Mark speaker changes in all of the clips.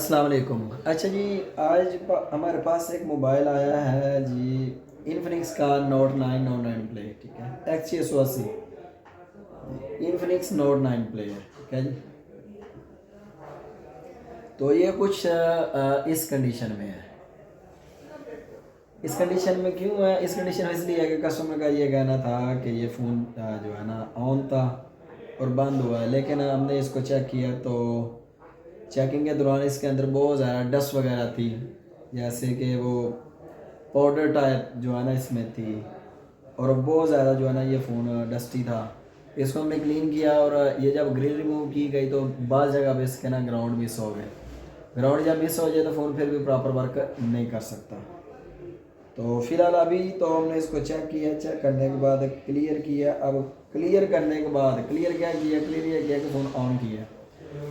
Speaker 1: अस्सलाम वालेकुम। अच्छा जी, आज हमारे पास एक मोबाइल आया है जी, इन्फिनिक्स का नोट 9 प्ले। ठीक है, X680 इन्फिनिक्स नोट 9 प्ले है। ठीक है जी। तो ये कुछ इस कंडीशन में है। इस कंडीशन में क्यों है? इस कंडीशन में इसलिए है कि कस्टमर का ये कहना था कि ये फ़ोन जो है ना ऑन था और बंद हुआ है, लेकिन हमने इसको चेक किया तो चेकिंग के दौरान इसके अंदर बहुत ज़्यादा डस्ट वगैरह थी, जैसे कि वो पाउडर टाइप जो है ना इसमें थी, और बहुत ज़्यादा जो है ना ये फ़ोन डस्टी था। इसको हमने क्लीन किया और ये जब ग्रिल रिमूव की गई तो बाज़ जगह पे इसके ना ग्राउंड मिस हो गए। ग्राउंड जब मिस हो जाए तो फ़ोन फिर भी प्रॉपर वर्क नहीं कर सकता। तो फ़िलहाल अभी तो हमने इसको चेक किया, चेक करने के बाद क्लियर किया। अब क्लियर करने के बाद क्लियर क्या किया? क्लियर ये किया कि फ़ोन ऑन किया,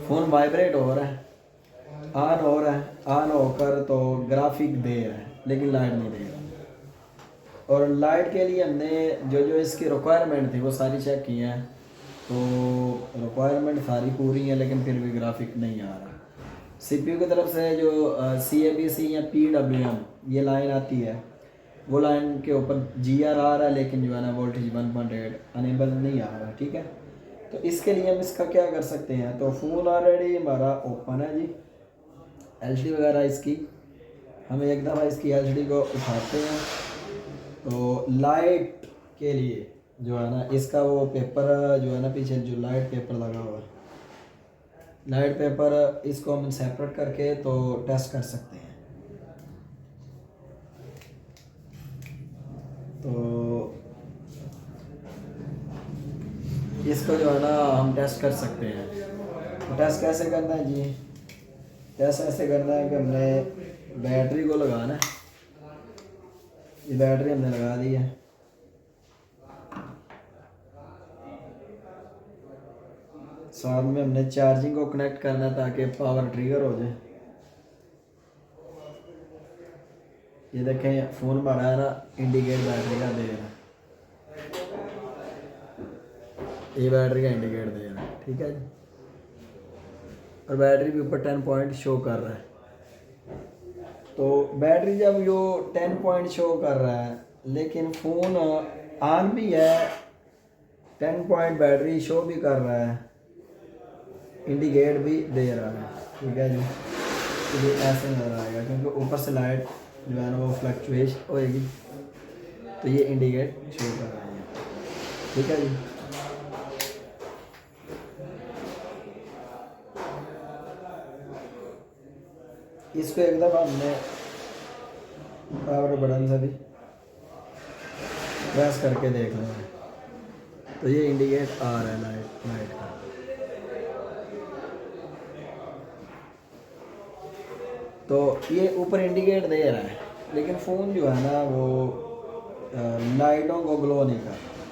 Speaker 1: फ़ोन वाइब्रेट हो रहा है, ऑन हो रहा है, ऑन होकर तो ग्राफिक दे रहा है लेकिन लाइट नहीं दे रहा। और लाइट के लिए हमने जो जो इसकी रिक्वायरमेंट थी वो सारी चेक की हैं, तो रिक्वायरमेंट सारी पूरी है लेकिन फिर भी ग्राफिक नहीं आ रहा। सीपीयू की तरफ से जो CABC या PWM ये लाइन आती है, वो लाइन के ऊपर GR आ रहा है, लेकिन जो है ना वोल्टेज 1.8 अनेबल नहीं आ रहा। ठीक है, तो इसके लिए हम इसका क्या कर सकते हैं? तो फ़ोन ऑलरेडी हमारा ओपन है जी, LCD वगैरह इसकी। हम एक दफ़ा इसकी LCD को उठाते हैं तो लाइट के लिए जो है ना इसका वो पेपर जो है ना पीछे जो लाइट पेपर लगा हुआ है, लाइट पेपर इसको हम सेपरेट करके तो टेस्ट कर सकते हैं। तो इसको जो है ना हम टेस्ट कर सकते हैं। तो टेस्ट कैसे करना है जी? टेस्ट ऐसे करना है कि हमने बैटरी को लगाना है। ये बैटरी हमने लगा दी है। साथ में हमने चार्जिंग को कनेक्ट करना है ताकि पावर ट्रिगर हो जाए। ये देखें फ़ोन हमारा है ना इंडिकेट बैटरी का दे रहा है, ये बैटरी का इंडिकेट दे रहा है। ठीक है जी, और बैटरी भी ऊपर 10 पॉइंट शो कर रहा है। तो बैटरी जब यो 10 पॉइंट शो कर रहा है लेकिन फ़ोन ऑन भी है, 10 पॉइंट बैटरी शो भी कर रहा है, इंडिकेट भी दे रहा है। ठीक है जी, तो ये ऐसे नज़र आएगा क्योंकि ऊपर से लाइट जो है ना वो फ्लक्चुएट होएगी, तो ये इंडिकेट शो कर रहा है। ठीक है जी। इसको एक दफ़ा हमने पावर बटन से भी प्रेस करके देख लेंगे, तो ये इंडिकेट आ रहा है लाइट का। तो ये ऊपर इंडिकेट दे रहा है लेकिन फ़ोन जो है ना वो लाइटों को ग्लो नहीं कर रहा।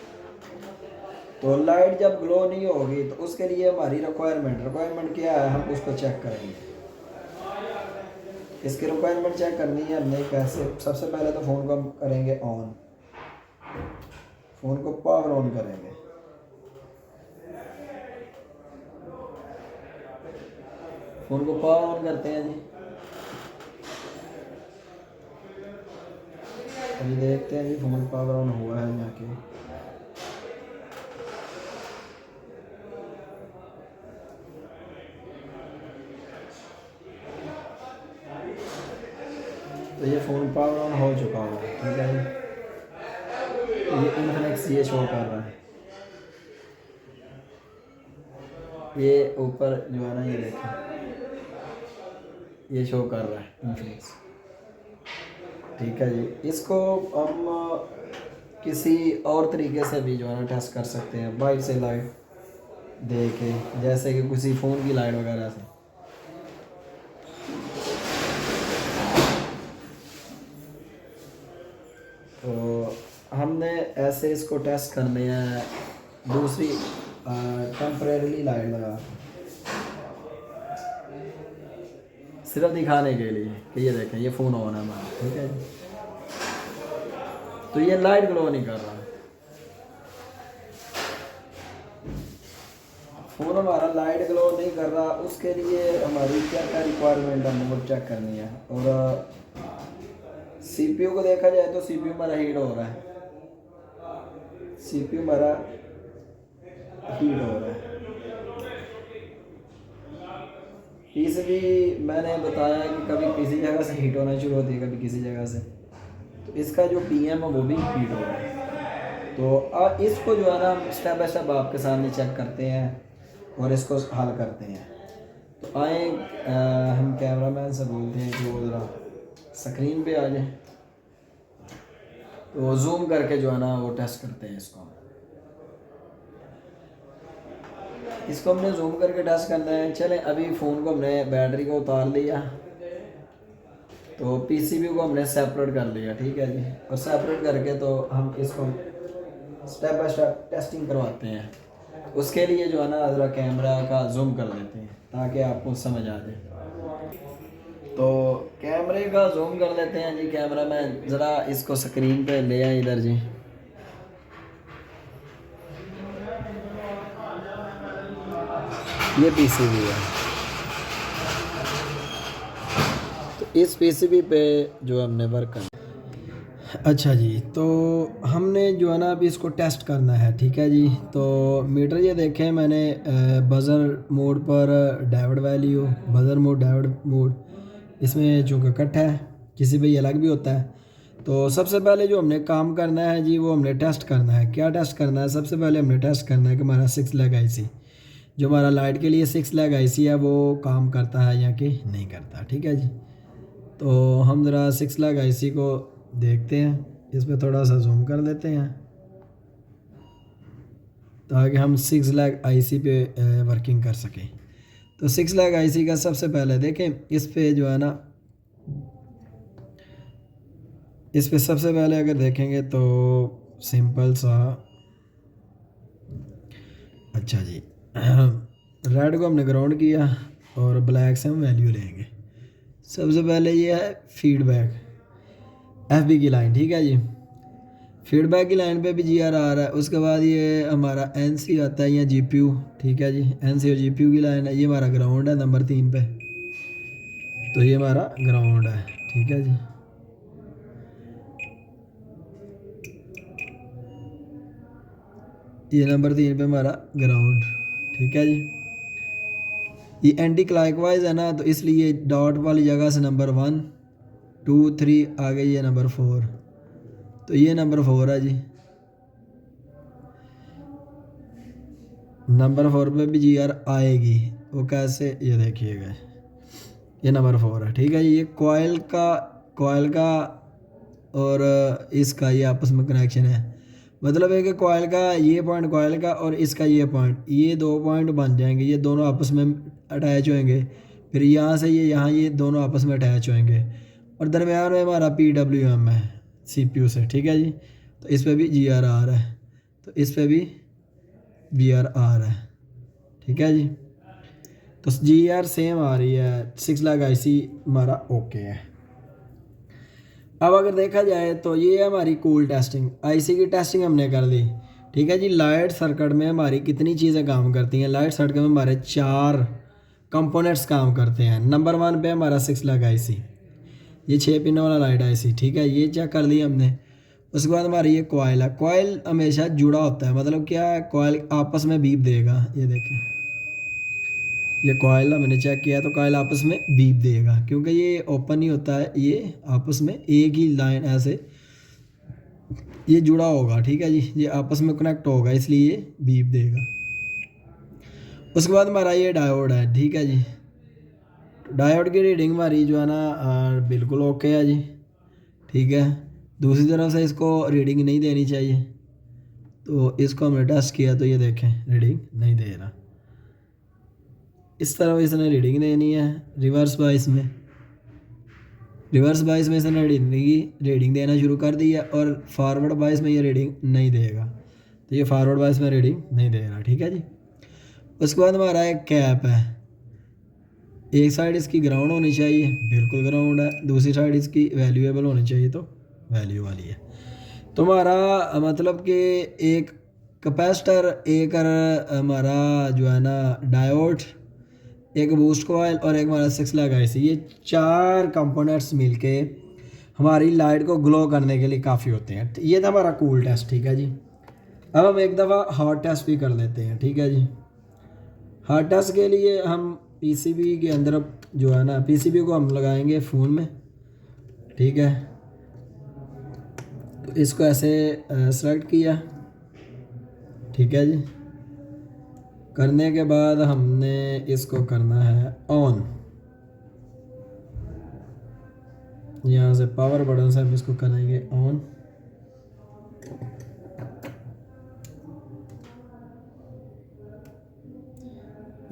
Speaker 1: तो लाइट जब ग्लो नहीं होगी तो उसके लिए हमारी रिक्वायरमेंट क्या है, हम उसको चेक करेंगे। इसकी रिक्वायरमेंट चेक करनी है हमने कैसे? सबसे पहले तो फ़ोन को हम करेंगे ऑन, फ़ोन को पावर ऑन करेंगे। फ़ोन को पावर ऑन करते हैं जी। अभी देखते हैं जी फ़ोन पावर ऑन हुआ है जाके। तो ये फ़ोन पावर ऑन हो चुका है। ठीक है जी, तो ये इन्फिनिक्स ये शो कर रहा है, ये ऊपर जो है ना ये देखें ये शो कर रहा है इन्फिनिक्स। ठीक है जी, इसको हम किसी और तरीके से भी जो है ना टेस्ट कर सकते हैं, बाहर से लाइट दे के, जैसे कि किसी फ़ोन की लाइट वगैरह से। तो हमने ऐसे इसको टेस्ट करने हैं दूसरी टेम्परेरी लाइट लगा के, सिर्फ दिखाने के लिए कि ये देखें ये फ़ोन ऑन है हमारा। ठीक है जी, तो ये लाइट ग्लो नहीं कर रहा। फ़ोन हमारा लाइट ग्लो नहीं कर रहा, उसके लिए हमारी क्या क्या रिक्वायरमेंट है वो चेक करनी है। और सीपीयू को देखा जाए तो सीपीयू हमारा हीट हो रहा है, सीपीयू हमारा हीट हो रहा है। पीसीबी मैंने बताया कि कभी किसी जगह से हीट होना शुरू होती है, कभी किसी जगह से, तो इसका जो पीएम है वो भी हीट हो रहा है। तो अब इसको जो है ना हम स्टेप बाय स्टेप आपके सामने चेक करते हैं और इसको हल करते हैं। तो आए हम कैमरामैन से बोलते हैं कि वो ज़रा स्क्रीन पे आ जाए, तो जूम करके जो है ना वो टेस्ट करते हैं इसको हमने जूम करके टेस्ट करना है। चलें, अभी फ़ोन को हमने बैटरी को उतार लिया, तो पीसीबी को हमने सेपरेट कर लिया, ठीक है जी। और सेपरेट करके तो हम इसको स्टेप बाय स्टेप टेस्टिंग करवाते हैं। उसके लिए जो है ना ज़रा कैमरा का जूम कर लेते हैं ताकि आपको समझ आ जाए। तो कैमरे का जूम कर लेते हैं जी। कैमरा मैन ज़रा इसको स्क्रीन पे ले आए इधर जी। ये पीसीबी है, तो इस पीसीबी पे जो हमने वर्क करना। अच्छा जी, तो हमने जो है ना अभी इसको टेस्ट करना है, ठीक है जी। तो मीटर ये देखें मैंने बज़र मोड पर diode value, buzzer mode diode mode, इसमें चूँकि कट है, किसी पे ये अलग भी होता है। तो सबसे पहले जो हमने काम करना है जी वो हमने टेस्ट करना है। क्या टेस्ट करना है? सबसे पहले हमने टेस्ट करना है कि हमारा 6 लेग आईसी, जो हमारा लाइट के लिए 6 लेग आईसी है, वो काम करता है या कि नहीं करता, ठीक है जी। तो हम ज़रा 6 लेग आईसी को देखते हैं, इस पर थोड़ा सा जूम कर लेते हैं ताकि हम 6 लेग आईसी पे वर्किंग कर सकें। तो 6 लेग आईसी का सबसे पहले देखें, इस पे जो है ना, इस पे सबसे पहले अगर देखेंगे तो सिंपल सा, अच्छा जी, रेड को हमने ग्राउंड किया और ब्लैक से हम वैल्यू लेंगे। सबसे पहले ये है फीडबैक एफबी की लाइन, ठीक है जी। फीडबैक की लाइन पे भी जीआर आ रहा है। उसके बाद ये हमारा एनसी आता है या जीपीयू, ठीक है जी। एनसी और जीपीयू की लाइन है, ये हमारा ग्राउंड है नंबर 3 पे, तो ये हमारा ग्राउंड है, ठीक है जी। ये नंबर 3 पे हमारा ग्राउंड, ठीक है जी। ये एंटी क्लॉकवाइज है ना, तो इसलिए डॉट वाली जगह से नंबर 1 2 3 आ गई है नंबर 4, तो ये नंबर 4 है जी। नंबर 4 पे भी जीआर आएगी, वो कैसे, ये देखिएगा, ये नंबर 4 है, ठीक है जी। ये कॉयल का और इसका ये आपस में कनेक्शन है। मतलब है कि कॉयल का ये पॉइंट, कॉयल का और इसका ये पॉइंट, ये 2 पॉइंट बन जाएंगे, ये दोनों आपस में अटैच होंगे। फिर यहाँ से ये यहाँ, ये दोनों आपस में अटैच होंगे और दरम्यान में हमारा PWM है CPU से, ठीक है जी। तो इस पर भी GR आ रहा है, तो इस पर भी GR आ रहा है, ठीक है जी। तो GR सेम आ रही है, 6 लाख IC हमारा ओके है। अब अगर देखा जाए तो ये है हमारी कूल टेस्टिंग, आईसी की टेस्टिंग हमने कर ली, ठीक है जी। लाइट सर्किट में हमारी कितनी चीज़ें काम करती हैं? लाइट सर्किट में हमारे 4 कंपोनेंट्स काम करते हैं। नंबर 1 पे हमारा 6 लाख आईसी, ये 6 पिन वाला लाइट आईसी, ठीक है, ये चेक कर लिया हमने। उसके बाद हमारी ये कॉयल है, कॉयल हमेशा जुड़ा होता है, मतलब क्या है, कॉयल आपस में बीप देगा, ये देखें, ये कॉयल मैंने चेक किया तो कॉयल आपस में बीप देगा, क्योंकि ये ओपन ही होता है, ये आपस में एक ही लाइन ऐसे ये जुड़ा होगा, ठीक है जी, ये आपस में कनेक्ट होगा इसलिए ये बीप देगा। उसके बाद हमारा ये डायोड है, ठीक है जी। डायोड की रीडिंग हमारी जो है ना बिल्कुल ओके है जी, ठीक है। दूसरी तरफ से इसको रीडिंग नहीं देनी चाहिए, तो इसको हमने टेस्ट किया तो ये देखें रीडिंग नहीं दे रहा। इस तरफ इसने रीडिंग देनी है, रिवर्स बाइस में, रिवर्स बाइस में इसने रीडिंग देना शुरू कर दिया और फॉरवर्ड बाइस में ये रीडिंग नहीं देगा, तो ये फॉरवर्ड बाइस में रीडिंग नहीं दे रहा, ठीक है जी। उसके बाद हमारा एक कैप है, एक साइड इसकी ग्राउंड होनी चाहिए, बिल्कुल ग्राउंड है, दूसरी साइड इसकी वैल्यूएबल होनी चाहिए, तो वैल्यू वाली है। तो हमारा मतलब कि एक कैपेसिटर, एक हमारा जो है ना डायोड, एक बूस्ट कॉइल और एक हमारा 6 लैग आईसी, ये 4 कंपोनेंट्स मिलके हमारी लाइट को ग्लो करने के लिए काफ़ी होते हैं। ये था हमारा कूल टेस्ट, ठीक है जी। अब हम एक दफ़ा हॉट टेस्ट भी कर लेते हैं, ठीक है जी। हॉट टेस्ट के लिए हम पीसीबी के अंदर जो है ना, पीसीबी को हम लगाएंगे फ़ोन में, ठीक है। तो इसको ऐसे सेलेक्ट किया, ठीक है जी। करने के बाद हमने इसको करना है ऑन, यहाँ से पावर बटन से हम इसको करेंगे ऑन।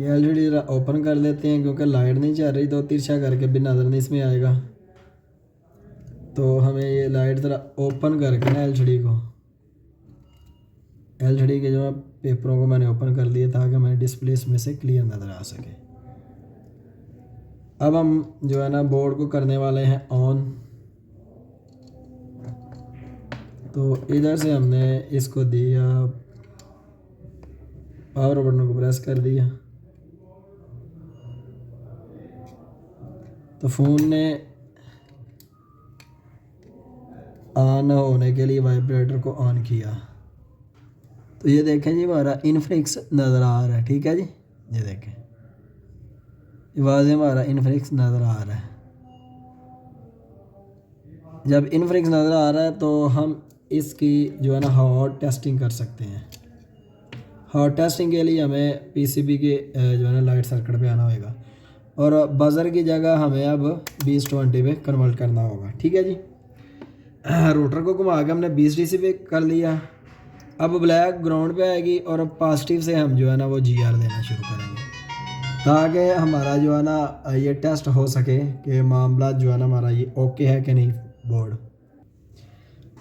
Speaker 1: ये एलईडी ओपन कर लेते हैं क्योंकि लाइट नहीं चल रही, तो तिरछा करके भी नज़र नहीं इसमें आएगा। तो हमें ये लाइट ज़रा ओपन करके ना एलसीडी के जो है पेपरों को मैंने ओपन कर दिया ताकि हमें डिस्प्ले इसमें से क्लियर नज़र आ सके। अब हम जो है ना बोर्ड को करने वाले हैं ऑन। तो इधर से हमने इसको दिया, पावर बटन को प्रेस कर दिया, तो फ़ोन ने ऑन होने के लिए वाइब्रेटर को ऑन किया। तो ये देखें जी हमारा इनफ्लिक्स नज़र आ रहा है, ठीक है जी। ये देखें वाज़े हमारा इनफ्लिक्स नज़र आ रहा है। जब इनफ्लिक्स नज़र आ रहा है तो हम इसकी जो है ना हॉट टेस्टिंग कर सकते हैं। हॉट टेस्टिंग के लिए हमें पीसीबी के जो है ना लाइट सर्किट पे आना होगा और बज़र की जगह हमें अब 20-20 पे कन्वर्ट करना होगा, ठीक है जी। रोटर को घुमा के हमने 20 डीसी पे कर लिया। अब ब्लैक ग्राउंड पे आएगी और अब पॉजिटिव से हम जो है ना वो जीआर देना शुरू करेंगे ताकि हमारा जो है ना ये टेस्ट हो सके कि मामला जो है ना हमारा ये ओके है कि नहीं बोर्ड।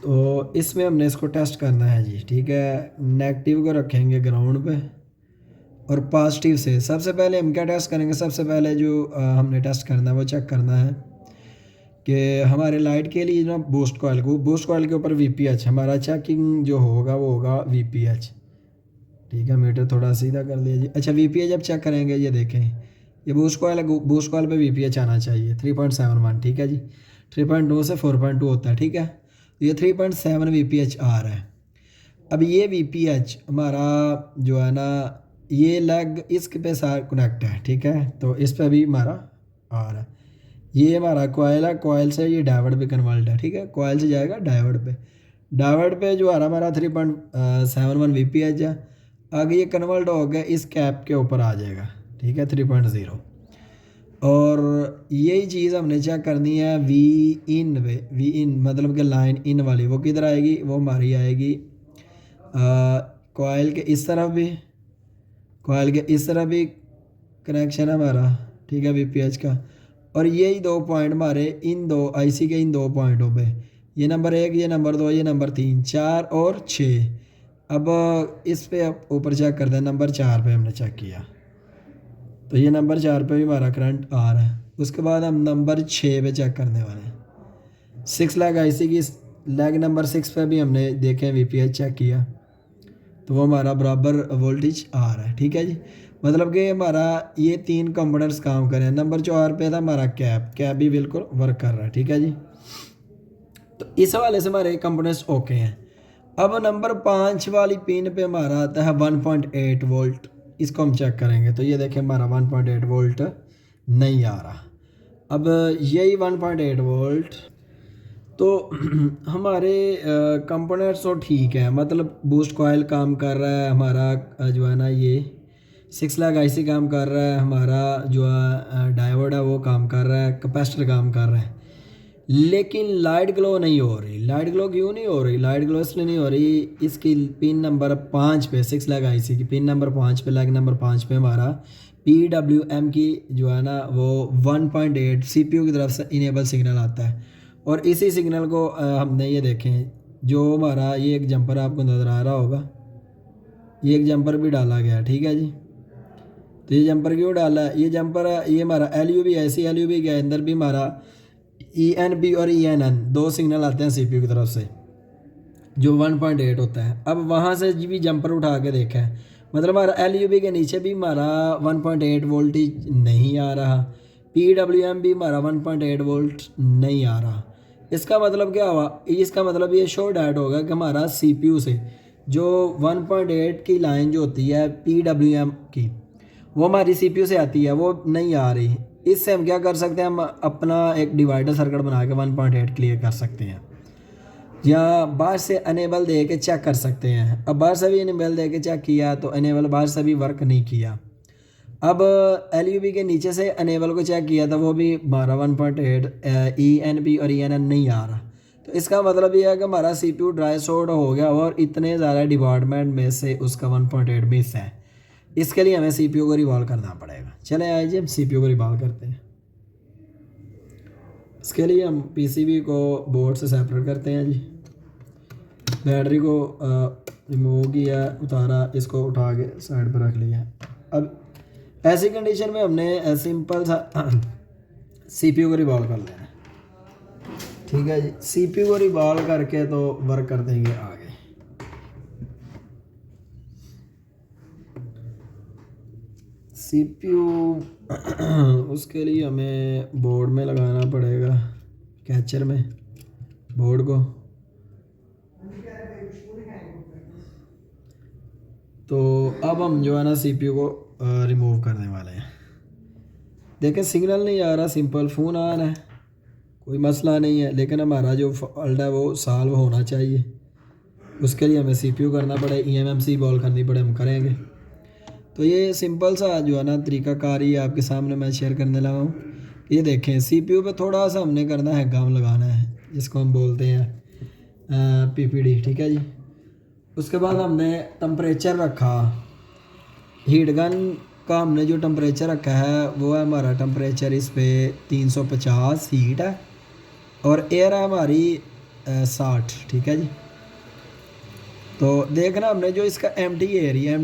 Speaker 1: तो इसमें हमने इसको टेस्ट करना है जी, ठीक है। नेगेटिव को रखेंगे ग्राउंड पे और पॉजिटिव से सबसे पहले हम क्या टेस्ट करेंगे, सबसे पहले जो हमने टेस्ट करना है वो चेक करना है कि हमारे लाइट के लिए ना बूस्ट कॉइल के ऊपर वीपीएच हमारा चेकिंग जो होगा वो होगा वीपीएच, ठीक है। मीटर थोड़ा सीधा कर लीजिए। अच्छा, वीपीएच जब चेक करेंगे ये देखें ये बूस्ट कॉइल पे वीपीएच आना चाहिए 3.71, ठीक है जी। 3.2 से 4.2 होता है, ठीक है। तो ये 3.7 वीपीएच आ रहा है। अब ये वीपीएच हमारा जो है ना ये लेग इसके पे साथ कनेक्ट है, ठीक है। तो इस पर भी हमारा आ रहा है। ये हमारा कॉयल है, कॉयल से ये डायोड पे कन्वर्ट है, ठीक है। कॉयल से जाएगा डायोड पे जो आ रहा हमारा 3.71 वीपीएच है। आगे ये कन्वर्ट हो गया इस कैप के ऊपर आ जाएगा, ठीक है, 3.0। और यही चीज़ हमने चेक करनी है वी इन मतलब कि लाइन इन वाली वो किधर आएगी, वो हमारी आएगी कॉयल के इस तरफ भी, कॉयल के इस तरफ भी कनेक्शन है हमारा, ठीक है, वीपीएच का। और यही 2 पॉइंट हमारे इन दो आईसी के इन 2 पॉइंटों पे, ये नंबर 1, ये नंबर 2, ये नंबर 3, 4 और 6। अब इस पे ऊपर चेक करते हैं, नंबर 4 पे हमने चेक किया तो ये नंबर 4 पे भी हमारा करंट आ रहा है। उसके बाद हम नंबर 6 पे चेक करने वाले हैं। 6 लैग आईसी की लैग नंबर 6 पे भी हमने देखे वीपीएच चेक किया तो वो हमारा बराबर वोल्टेज आ रहा है, ठीक है जी। मतलब कि हमारा ये 3 कंपोनेंट्स काम कर रहे हैं। नंबर 4 पे था हमारा कैप भी बिल्कुल वर्क कर रहा है, ठीक है जी। तो इस हवाले से हमारे कंपोनेंट्स ओके हैं। अब नंबर 5 वाली पिन पे हमारा आता है 1.8 वोल्ट। इसको हम चेक करेंगे तो ये देखें हमारा 1.8 वोल्ट नहीं आ रहा। अब यही 1.8 वोल्ट तो हमारे कंपोनेंट्स तो ठीक है, मतलब बूस्ट कॉइल काम कर रहा है हमारा जो है ना ये 6 लाख आईसी काम कर रहा है, हमारा जो डायोड है वो काम कर रहा है, कैपेसिटर काम कर रहा है, लेकिन लाइट ग्लो नहीं हो रही। लाइट ग्लो क्यों नहीं हो रही? लाइट ग्लो इसलिए नहीं हो रही, इसकी पिन नंबर 5 पे 6 लाख आईसी की पिन नंबर 5 पे लैग नंबर 5 पे हमारा PWM की जो है ना वो 1.8 CPU की तरफ से इनेबल सिग्नल आता है। और इसी सिग्नल को हमने ये देखें जो हमारा ये एक जंपर आपको नज़र आ रहा होगा, ये एक जंपर भी डाला गया, ठीक है जी। तो ये जंपर क्यों डाला है? ये जंपर ये हमारा LUB ऐसी LUB के अंदर भी हमारा ENB और ENN 2 सिग्नल आते हैं CPU की तरफ से। जो 1.8 होता है। अब वहाँ से भी जंपर उठा के देखा है, मतलब हमारा एल के नीचे भी हमारा 1.8 वोल्टेज नहीं आ रहा, PWM भी हमारा 1.8 वोल्ट नहीं आ रहा। इसका मतलब क्या हुआ, इसका मतलब ये शो डैट होगा कि हमारा CPU से जो 1.8 की लाइन जो होती है PWM की, वो हमारी CPU से आती है, वो नहीं आ रही। इससे हम क्या कर सकते हैं, हम अपना एक डिवाइडर सर्किट बना के 1.8 क्लियर कर सकते हैं, या बाहर से अनेबल दे के चेक कर सकते हैं। अब बाहर से भी अनेबल दे के चेक किया तो अनेबल बाहर से भी वर्क नहीं किया। अब एल के नीचे से अनेबल को चेक किया था, वो भी हमारा 1.8 ENP और ENN नहीं आ रहा। तो इसका मतलब ये है कि हमारा CPU ड्राई शॉर्ट हो गया और इतने ज़्यादा डिपार्टमेंट में से उसका 1.8 मिस है। इसके लिए हमें CPU को रिवॉल्व करना पड़ेगा। चले आइए हम CPU को रिवॉल्व करते हैं। इसके लिए हम PCB को बोर्ड से सेपरेट करते हैं जी। बैटरी को रिमूव किया, उतारा, इसको उठा के साइड पर रख लिया। अब ऐसी कंडीशन में हमने सिंपल सा CPU को रिवॉल्व कर लेना है, ठीक है जी। CPU को रिवॉल्व करके तो वर्क कर देंगे आगे। CPU उसके लिए हमें बोर्ड में लगाना पड़ेगा, कैचर में बोर्ड को। तो अब हम जो है ना CPU को रिमूव करने वाले हैं। देखें सिग्नल नहीं आ रहा, सिंपल फ़ोन ऑन है, कोई मसला नहीं है, लेकिन हमारा जो फॉल्ट है वो सॉल्व होना चाहिए। उसके लिए हमें CPU करना पड़े, eMMC बॉल करनी पड़े, हम करेंगे। तो ये सिंपल सा जो है ना तरीक़ाकार ही आपके सामने मैं शेयर करने लगा हूँ। ये देखें CPU पे थोड़ा सा हमने करना है, गम लगाना है, जिसको हम बोलते हैं PPD, ठीक है जी। उसके बाद हमने टम्परेचर रखा, हीट गन का हमने जो टम्परेचर रखा है वो है हमारा टम्परेचर इस पे 350 हीट है, और एयर है हमारी 60, ठीक है जी। तो देखना हमने जो इसका एम्प्टी एरिया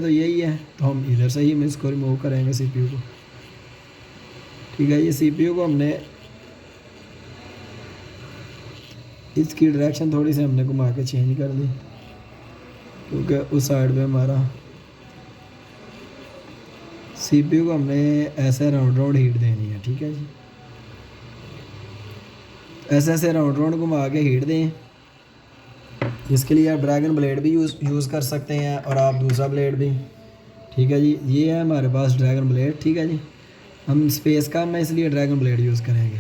Speaker 1: तो यही है, तो हम इधर से ही हम इसको रिमूव करेंगे CPU को, ठीक है। ये CPU को हमने इसकी डायरेक्शन थोड़ी सी हमने घुमा के चेंज कर दी, क्योंकि उस साइड पे हमारा CPU को हमने ऐसे राउंड हीट देनी है, ठीक है जी। ऐसे राउंड घुमा के हीट दें। इसके लिए आप ड्रैगन ब्लेड भी यूज़ कर सकते हैं, और आप दूसरा ब्लेड भी, ठीक है जी। ये है हमारे पास ड्रैगन ब्लेड, ठीक है जी। हम स्पेस का में इसलिए ड्रैगन ब्लेड यूज़ करेंगे।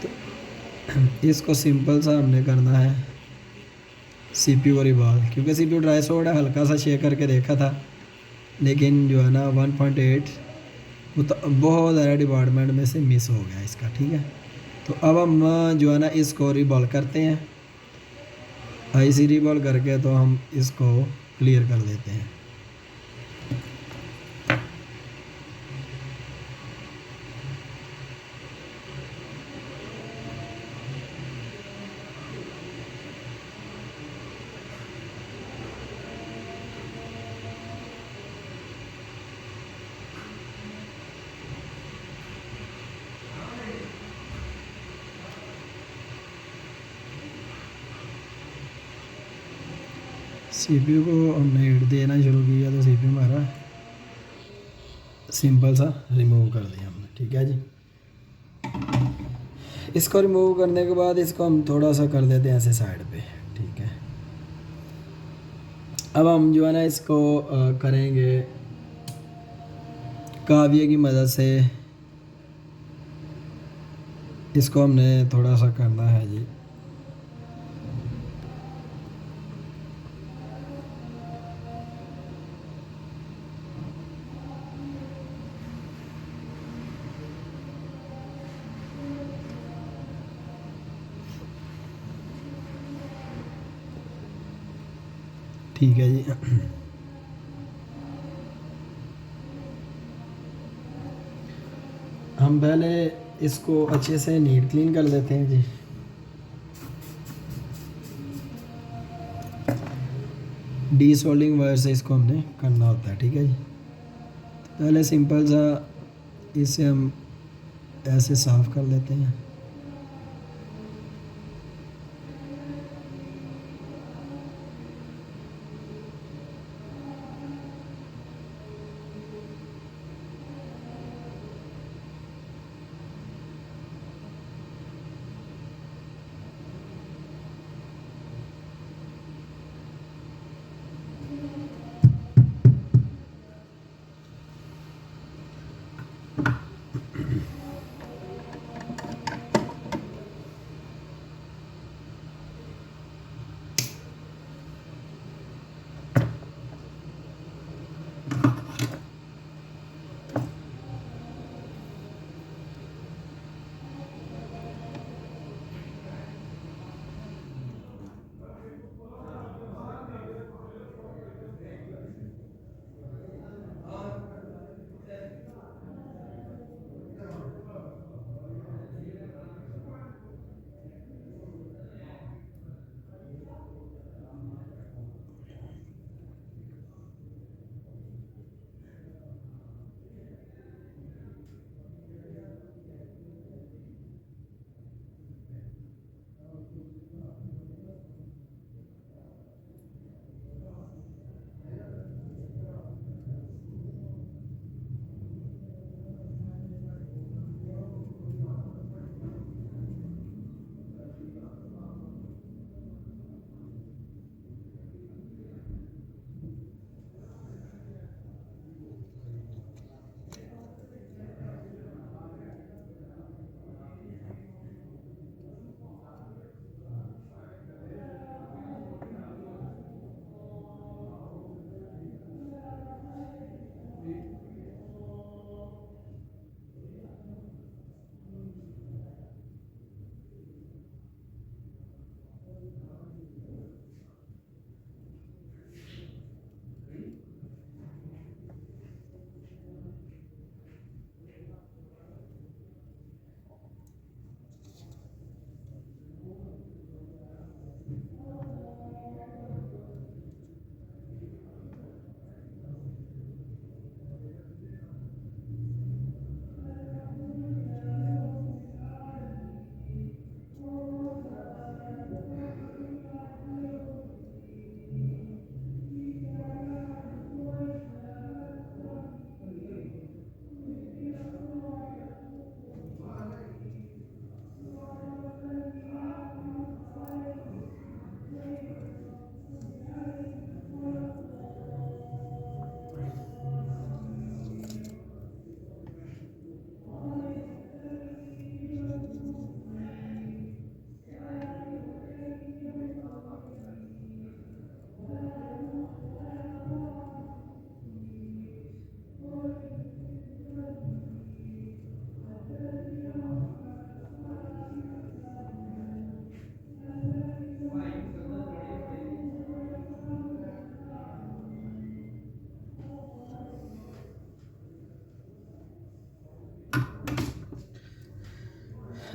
Speaker 1: तो इसको सिंपल सा हमने करना है CPU को रिवॉल्व, क्योंकि CPU ड्राई शॉर्ट है, हल्का सा शेक करके देखा था, लेकिन जो है ना 1.8 वो तो बहुत ज़्यादा डिपार्टमेंट में से मिस हो गया इसका, ठीक है। तो अब हम जो है ना इसको रिवॉल्व करते हैं, IC रिवॉल्व करके तो हम इसको क्लियर कर देते हैं। CPU को हमने हीट देना शुरू किया तो CPU हमारा सिंपल सा रिमूव कर दिया हमने, ठीक है जी। इसको रिमूव करने के बाद इसको हम थोड़ा सा कर देते हैं ऐसे साइड पे, ठीक है। अब हम जो है ना इसको करेंगे काव्य की मदद से, इसको हमने थोड़ा सा करना है जी। ठीक है जी। हम पहले इसको अच्छे से नीट क्लीन कर देते हैं जी। डीसोल्डिंग वायर से इसको हमने करना होता है, ठीक है जी। पहले सिंपल सा इसे हम ऐसे साफ़ कर लेते हैं।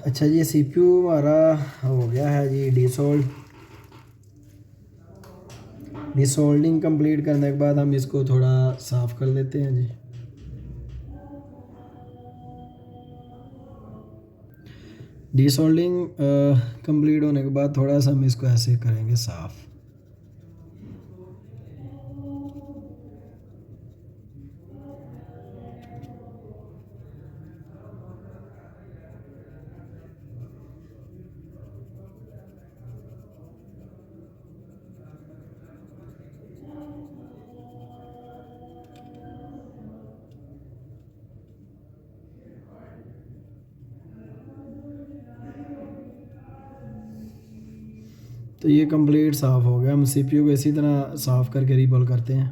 Speaker 1: अच्छा जी, CPU हमारा हो गया है जी डिसोल्डिंग कंप्लीट करने के बाद हम इसको थोड़ा साफ़ कर लेते हैं जी। डिसोल्डिंग कंप्लीट होने के बाद थोड़ा सा हम इसको ऐसे करेंगे साफ़। तो ये कंप्लीट साफ़ हो गया। हम CPU को इसी तरह साफ़ करके रीबॉल करते हैं।